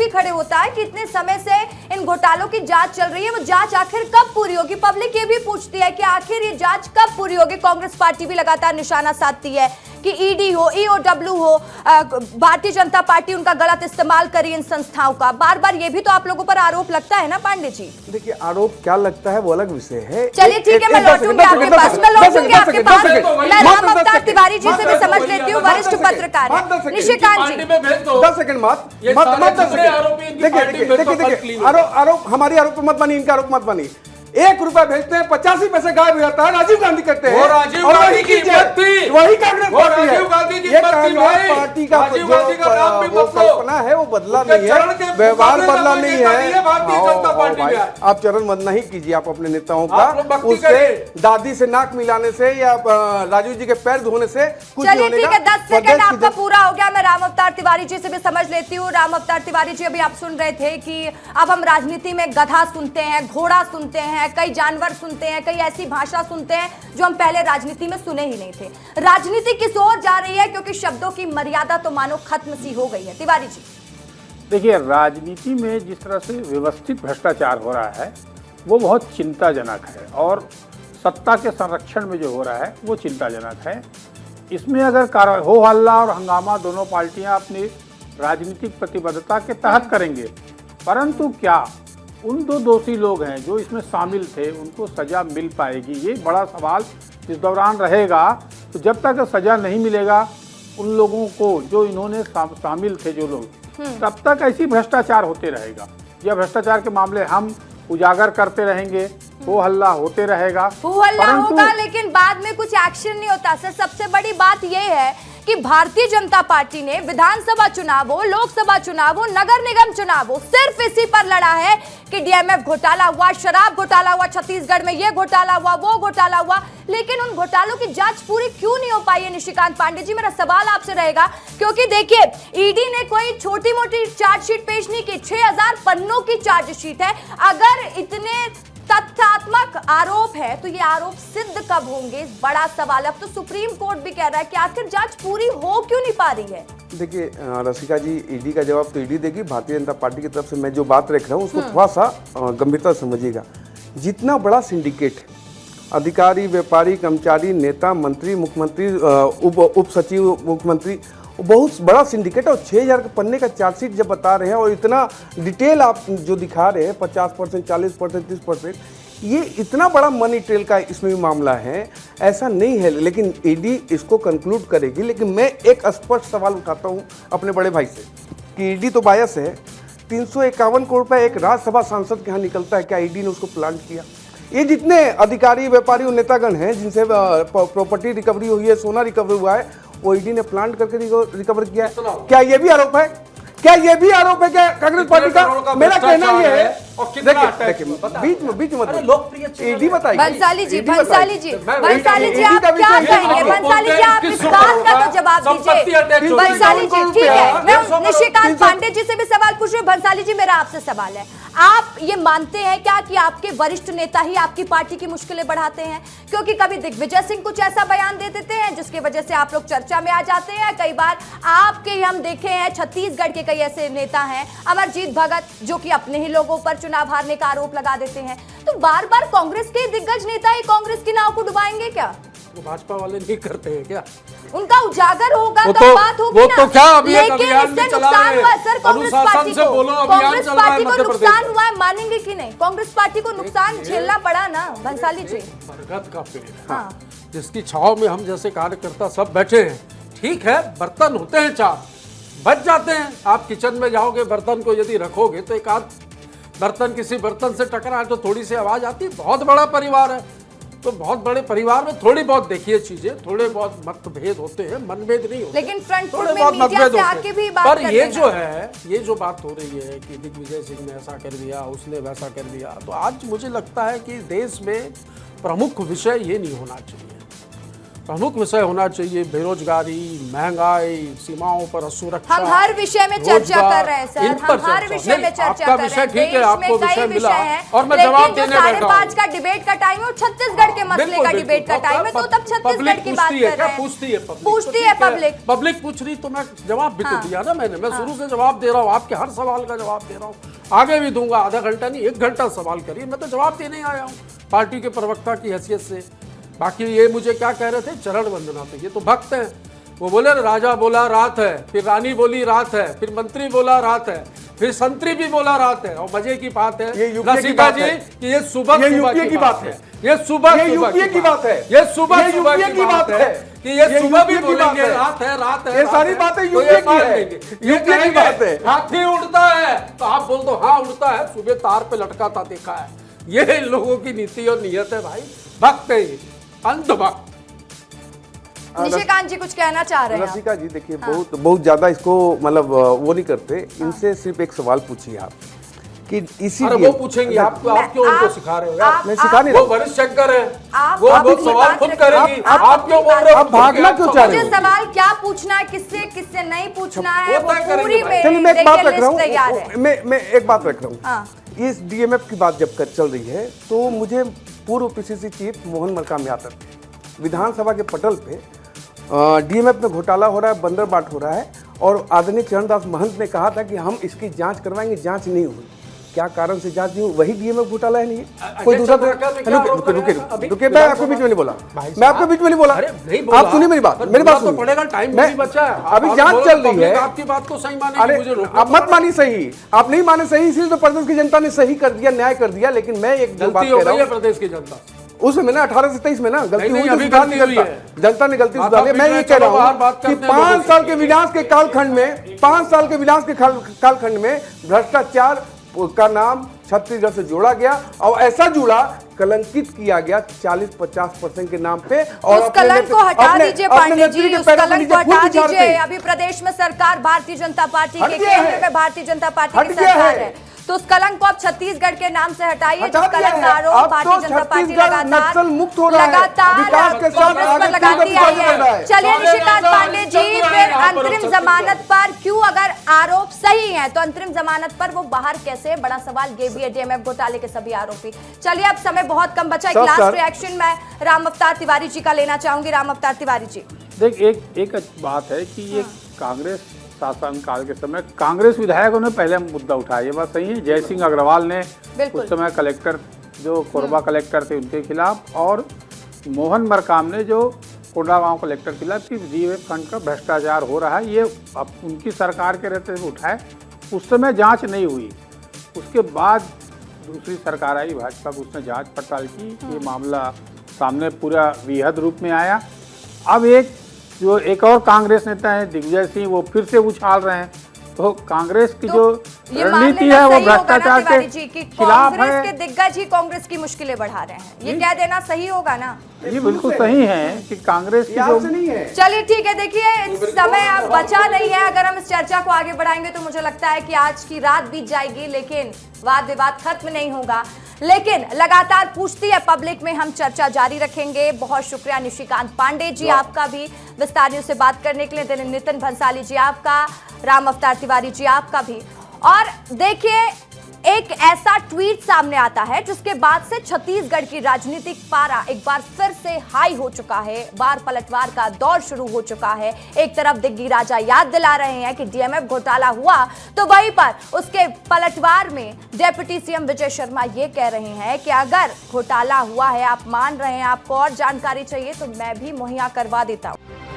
भी खड़े होता है कि इतने समय से इन घोटालों की जांच चल रही है, वो जांच आखिर कब पूरी होगी? पब्लिक ये भी पूछती है कि आखिर ये जांच कब पूरी होगी। कांग्रेस पार्टी भी लगातार निशाना साधती है कि ईडी हो, ईओडब्ल्यू हो, भारतीय जनता पार्टी उनका गलत इस्तेमाल करी इन संस्थाओं का। बार बार ये भी तो आप लोगों पर आरोप लगता है ना पांडे जी? देखिए, आरोप क्या लगता है वो अलग विषय है। चलिए ठीक है, मैं लौटूंगी आपके पास, मैं लौटूंगी आपके पास। मैं राम अवतार तिवारी जी से भी समझ लेती हूँ, वरिष्ठ पत्रकार है निशिकांत जी। 10 सेकंड मत 10 सेकंड। देखिए, आरोप हमारी आरोप मत बनी, इनका आरोप मत बनी। 1 रुपया भेजते हैं, 85 पैसे गायब हो जाता है। राजीव गांधी करते हैं, राजीव गांधी की हिम्मत थी, वही कांग्रेस पार्टी है। राजीव गांधी की ये हिम्मत थी भाई। कांग्रेस पार्टी का राजीव गांधी का नाम भी वो मत लो। कल्पना है, वो बदला नहीं है, व्यवहार बदला नहीं है। भारतीय जनता पार्टी में आप चरण वंदना ही कीजिए आप अपने नेताओं का, उससे दादी से नाक मिलाने से या राजीव जी के पैर धोने से कुछ नहीं होने का। ठीक है, 10 सेकंड आपका पूरा हो गया। मैं राम अवतार तिवारी जी से भी समझ लेती हूँ। राम अवतार तिवारी जी, अभी आप सुन रहे थे कि अब हम राजनीति में गधा सुनते हैं, घोड़ा सुनते हैं, कई जानवर सुनते हैं, कई ऐसी भाषा सुनते हैं जो हम पहले राजनीति में सुने ही नहीं थे। राजनीति किस ओर जा रही है, क्योंकि शब्दों की मर्यादा तो मानो खत्म सी हो गई है। तिवारी जी, देखिए, राजनीति में जिस तरह से व्यवस्थित भ्रष्टाचार हो रहा है वो बहुत चिंताजनक है, और सत्ता के संरक्षण में जो हो रहा है वो चिंताजनक है। इसमें अगर हो हल्ला और हंगामा दोनों पार्टियां अपनी राजनीतिक प्रतिबद्धता के तहत करेंगे, परंतु क्या उन 2 दोषी लोग हैं जो इसमें शामिल थे उनको सजा मिल पाएगी? ये बड़ा सवाल इस दौरान रहेगा। तो जब तक सजा नहीं मिलेगा उन लोगों को जो इन्होंने शामिल थे जो लोग, तब तक ऐसी भ्रष्टाचार होते रहेगा। यह भ्रष्टाचार के मामले हम उजागर करते रहेंगे, हो हल्ला होते रहेगा, हो हल्ला होगा, लेकिन बाद में कुछ एक्शन नहीं होता। सर, सबसे बड़ी बात यह है कि भारतीय जनता पार्टी ने विधानसभा चुनाव हो, लोकसभा चुनाव हो, नगर निगम चुनाव हो, सिर्फ इसी पर लड़ा है कि डीएमएफ घोटाला हुआ, शराब घोटाला हुआ, छत्तीसगढ़ में ये घोटाला हुआ, वो घोटाला हुआ, लेकिन उन घोटालों की जांच पूरी क्यों नहीं हो पाई है? निशिकांत पांडे जी, मेरा सवाल आपसे रहेगा, क्योंकि देखिए, ईडी ने कोई छोटी मोटी चार्जशीट पेश नहीं की, 6000 पन्नों की चार्जशीट है। अगर इतने तथ्यात्मक आरोप है तो ये आरोप सिद्ध कब होंगे? बड़ा सवाल। अब तो सुप्रीम कोर्ट भी कह रहा है कि आखिर जांच पूरी हो क्यों नहीं पा रही है? देखिए रसिका जी, ईडी का जवाब तो ईडी देगी। भारतीय जनता पार्टी की तरफ से मैं जो बात रख रहा हूँ उसको थोड़ा सा गंभीरता समझिएगा। जितना बड़ा सिंडिकेट है, अधिकारी, व्यापारी, कर्मचारी, नेता, मंत्री, मुख्यमंत्री, उप सचिव मुख्यमंत्री, बहुत बड़ा सिंडिकेट है। और 6000 पन्ने का चार्जशीट जब बता रहे हैं और इतना डिटेल आप जो दिखा रहे हैं, 50%, 40%, 30%, ये इतना बड़ा मनी ट्रेल का इसमें भी मामला है, ऐसा नहीं है। लेकिन ईडी इसको कंक्लूड करेगी। लेकिन मैं एक स्पष्ट सवाल उठाता हूँ अपने बड़े भाई से कि ईडी तो बायस है। 351 करोड़ रुपये एक राज्यसभा सांसद के यहाँ निकलता है, क्या ईडी ने उसको प्लान किया? ये जितने अधिकारी, व्यापारी और नेतागण हैं जिनसे प्रॉपर्टी रिकवरी हुई है, सोना रिकवर हुआ है, वो ईडी ने प्लान करके रिकवर किया है। क्या ये भी आरोप है? क्या ये भी आरोप है क्या कांग्रेस पार्टी का? मेरा कहना ये है, देखिए बीच मत ईडी बताइए। भंसाली जी, भंसाली जी, भंसाली जी, आप क्या कहेंगे? भंसाली जी, आप इस बात का तो जवाब दीजिए। भंसाली जी, ठीक है, मैं निशिकांत पांडे जी से भी सवाल पूछ रही हूँ। भंसाली जी, मेरा आपसे सवाल है, आप ये मानते हैं क्या कि आपके वरिष्ठ नेता ही आपकी पार्टी की मुश्किलें बढ़ाते हैं? क्योंकि कभी दिग्विजय सिंह कुछ ऐसा बयान दे देते हैं जिसकी वजह से आप लोग चर्चा में आ जाते हैं। कई बार आपके हम देखे हैं, छत्तीसगढ़ के कई ऐसे नेता हैं, अमरजीत भगत, जो कि अपने ही लोगों पर चुनाव हारने का आरोप लगा देते हैं। तो बार बार कांग्रेस के दिग्गज नेता ही कांग्रेस की नाव को डुबाएंगे क्या? वो भाजपा वाले नहीं करते हैं क्या? उनका उजागर होगा तो बात होगी वो ना। तो क्या अभी एक लेकिन अभियान इससे भी चला नुकसान रहे हुआ सर कांग्रेस पार्टी को। कांग्रेस पार्टी को नुकसान हुआ है, मानेंगे कि नहीं? कांग्रेस पार्टी को नुकसान झेलना पड़ा ना भंसाली जी। बरगद का पेड़ है, हाँ, जिसकी छाव में हम जैसे कार्यकर्ता सब बैठे हैं। ठीक है, बर्तन होते हैं 4, बच जाते हैं। आप किचन में जाओगे, बर्तन को यदि रखोगे तो एक आध बर्तन किसी बर्तन से टकराए तो थोड़ी सी आवाज आती है। बहुत बड़ा परिवार है, तो बहुत बड़े परिवार में थोड़ी बहुत देखिए चीजें, थोड़े बहुत मतभेद होते हैं, मनभेद नहीं होते, लेकिन फ्रंट फुट थोड़े में बहुत मीडिया मतभेद से आके भी बात पर कर ये लेना। जो है, ये जो बात हो रही है कि दिग्विजय सिंह ने ऐसा कर दिया, उसने वैसा कर दिया, तो आज मुझे लगता है कि देश में प्रमुख विषय ये नहीं होना चाहिए। प्रमुख विषय होना चाहिए बेरोजगारी, महंगाई, सीमाओं पर असुरक्षा। हम हर विषय में चर्चा कर रहे हैं सर, हम हर विषय में चर्चा कर रहे हैं। ठीक है, आपको विषय मिला और मैं लेकिन जवाब जो देने बैठा 5:30 का डिबेट का टाइम है और छत्तीसगढ़ के मसले का डिबेट का टाइम है, तो तब छत्तीसगढ़ की बात कर रहे हैं। पूछती है पब्लिक पूछ रही, तो मैं जवाब भी तो दिया ना मैंने। मैं शुरू से जवाब दे रहा हूँ, आपके हर सवाल का जवाब दे रहा हूँ, आगे भी दूंगा। आधा घंटा नहीं, 1 घंटा सवाल करिए, मैं तो जवाब देने ही आया हूँ पार्टी के प्रवक्ता की हैसियत से। बाकी ये मुझे क्या कह रहे थे, चरण वंदना पे, ये तो भक्त हैं। वो बोले राजा बोला रात है, फिर रानी बोली रात है, फिर मंत्री बोला रात है, फिर संतरी भी बोला रात है। और मजे की बात है रसिका जी कि ये सुबह की बात है, ये सुबह की बात है, ये सुबह की बात है कि ये सुबह भी बोलेंगे रात है, रात है। ये सारी बातें यूपी की है, यूपी की बात है। हाथी उड़ता है तो आप बोल दो हाँ उड़ता है, सुबह तार पे लटका था देखा है। ये इन लोगों की नीति और नियत है भाई, भक्त है, अंधभक्त। निशिकांत जी कुछ कहना चाह रहे हैं? रसिका जी देखिए, बहुत ज्यादा इसको मतलब वो नहीं करते। इनसे सिर्फ एक सवाल पूछिए आप कि इसी वो पूछेंगे आप क्यों उनको सिखा रहे हो? मैं सिखा नहीं रहा, वो वरिष्ठ शंकर है, आप वो सवाल खुद करेंगी, आप क्यों बोल रहे हो? आप भागना क्यों चाह रहे हो? मुझे सवाल क्या पूछना है, किससे किससे नहीं पूछना है, वो पूरी चलिए मैं एक बात रख रहा तैयार है। हूँ, मैं एक बात रख रहा हूँ। इस डीएमएफ की बात जब चल रही है तो मुझे पूर्व पीसीसी चीफ मोहन मरकाम यादव विधानसभा के पटल पे डीएमएफ में घोटाला हो रहा है, बंदरबाट हो रहा है, और आदरणीय चरणदास महंत ने कहा था कि हम इसकी जांच करवाएंगे, जांच नहीं हुई। क्या कारण से जांच नहीं हुई? वही डीएमएफ घोटाला है। नहीं कोई दूसरा? रुके, मैं आपको बीच में नहीं बोला, मैं आपको बीच में नहीं बोला, आप सुनिए मेरी बात, मेरी बात सुनिए। अभी जांच चल रही है, आपकी बात को सही माने, अरे आप मत मानिए सही, आप नहीं माने सही, इसीलिए तो प्रदेश की जनता ने सही कर दिया, न्याय कर दिया। लेकिन मैं एक बात कह रहा हूँ, प्रदेश की जनता उस समय ना 18 से 23 में ना गलती हुई, अभी गलती हुई है, जनता ने गलती सुधारी। मैं ये कह रहा हूँ कि 5 साल के विनाश के कालखंड में, 5 साल के विनाश के कालखंड में भ्रष्टाचार का नाम छत्तीसगढ़ से जोड़ा गया, और ऐसा जुड़ा, कलंकित किया गया 40-50% के नाम पे। और उस कलंक को हटा दीजिए पांडे जी, उस कलंक को हटा दीजिए। अभी प्रदेश में सरकार भारतीय जनता पार्टी के, केंद्र में भारतीय जनता पार्टी की सरकार है, तो उस कलंक को आप छत्तीसगढ़ के नाम से हटाइए। जिस कलंक का आरोप भारतीय जनता पार्टी लगातार मुक्त हो रहा है, विकास के साथ आगे लगाती आई है। चलिए निशिकांत पांडे जी, फिर अंतरिम जमानत पर क्यों, अगर आरोप सही है तो अंतरिम जमानत पर वो बाहर कैसे? बड़ा सवाल ये भी है, डीएमएफ घोटाले के सभी आरोपी। चलिए अब समय बहुत कम बचा, एक लास्ट रिएक्शन मैं राम अवतार तिवारी जी का लेना चाहूंगी। राम अवतार तिवारी जी, देख एक बात है कि ये कांग्रेस शासनकाल के समय कांग्रेस विधायकों ने पहले मुद्दा उठाया, ये बात सही है। जय सिंह अग्रवाल ने उस समय कलेक्टर, जो कोरबा कलेक्टर थे, उनके खिलाफ, और मोहन मरकाम ने जो कोंडागांव कलेक्टर के खिलाफ कि डीएमएफ फंड का भ्रष्टाचार हो रहा है, ये अब उनकी सरकार के रहते हुए उठाए। उस समय जांच नहीं हुई, उसके बाद दूसरी सरकार आई भाजपा की, उसने जांच पड़ताल की, ये मामला सामने पूरा वृहद रूप में आया। अब एक और कांग्रेस नेता है दिग्विजय सिंह, वो फिर से उछाल रहे हैं। तो कांग्रेस की जो रणनीति है वो भ्रष्टाचार के खिलाफ है। कांग्रेस के दिग्गज ही कांग्रेस की मुश्किलें बढ़ा रहे हैं, ये कह देना सही होगा ना? ये बिल्कुल सही है कि कांग्रेस की जो नहीं है। चलिए ठीक है, देखिए समय अब बचा नहीं है। अगर हम इस चर्चा को आगे बढ़ाएंगे तो मुझे लगता है कि आज की रात बीत जाएगी, लेकिन वाद विवाद खत्म नहीं होगा। लेकिन लगातार पूछती है पब्लिक में, हम चर्चा जारी रखेंगे। बहुत शुक्रिया निशिकांत पांडे जी आपका भी विस्तारियों से बात करने के लिए, नितिन भंसाली जी आपका, राम अवतार तिवारी जी आपका भी। और देखिए, एक ऐसा ट्वीट सामने आता है जिसके बाद से छत्तीसगढ़ की राजनीतिक पारा एक बार फिर से हाई हो चुका है, बार पलटवार का दौर शुरू हो चुका है। एक तरफ दिग्गी राजा याद दिला रहे हैं कि डीएमएफ घोटाला हुआ, तो वहीं पर उसके पलटवार में डेप्यूटी सीएम विजय शर्मा ये कह रहे हैं कि अगर घोटाला हुआ है, आप मान रहे हैं, आपको और जानकारी चाहिए तो मैं भी मुहैया करवा देता हूं।